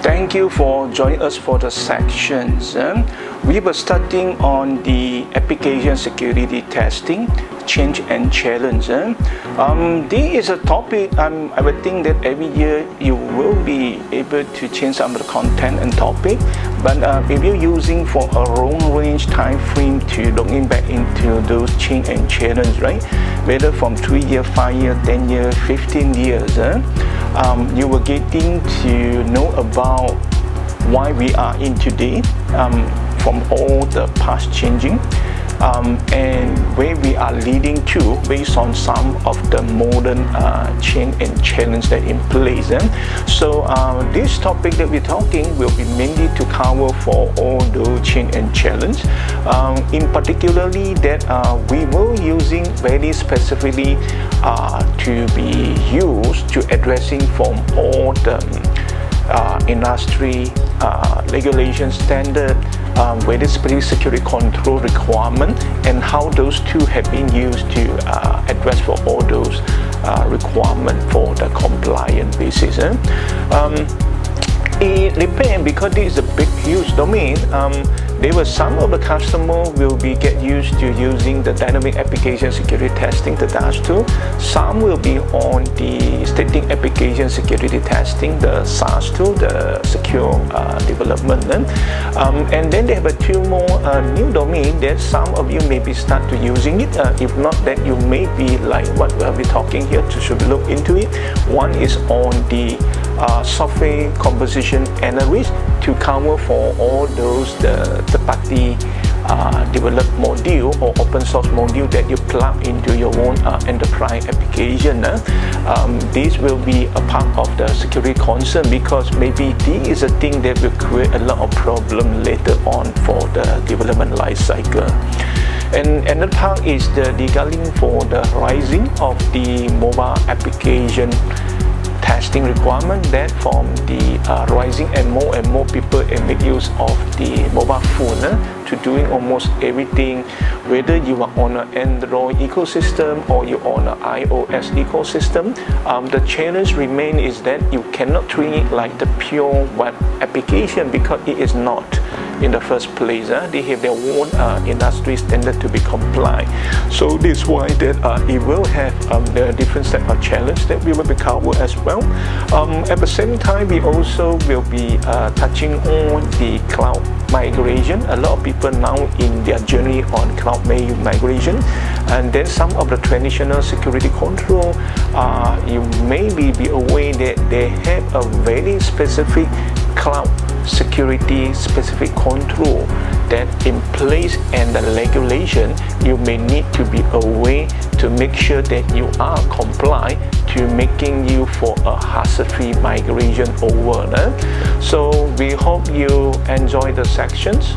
Thank you for joining us for the sections. We were studying on the application security testing, change and challenge. This is a topic I would think that every year you will be able to change some of the content and topic. But if you're using for a long range time frame to looking back into those change and challenge, right? Whether from 3 years, 5 years, 10 years, 15 years, you were getting to know about why we are in today, from all the past changing, and where we are leading to based on some of the modern change and challenge that in place. So this topic that we're talking will be mainly to cover for all those change and challenge, in particularly that we will using very specifically to be used to addressing from all the industry regulation standard, whether specific security control requirement, and how those two have been used to address for all those requirements for the compliant basis. It depends, because this is a big huge domain. There were some of the customers will be get used to using the dynamic application security testing, the DAS tool. Some will be on the static application security testing, the SAS tool, the secure development. And then they have two more new domain that some of you maybe start to using it. If not, that you may be like what we'll be talking here to should look into it. One is on the software composition analyst to cover for all those the third-party developed module or open source module that you plug into your own enterprise application. This will be a part of the security concern, because maybe this is a thing that will create a lot of problem later on for the development life cycle. And another part is the regarding for the rising of the mobile application testing requirement, that from the rising and more people and make use of the mobile phone to doing almost everything, whether you are on an Android ecosystem or you're on an iOS ecosystem. The challenge remains is that you cannot treat it like the pure web application, because it is not in the first place. They have their own industry standard to be compliant. So this is why that it will have the different set of challenge that we will be covered as well. At the same time, we also will be touching on the cloud migration. A lot of people now in their journey on cloud migration, and then some of the traditional security control, you may be aware that they have a very specific cloud security specific control that in place, and the regulation you may need to be aware to make sure that you are compliant to making you for a hassle-free migration over. So we hope you enjoy the sections.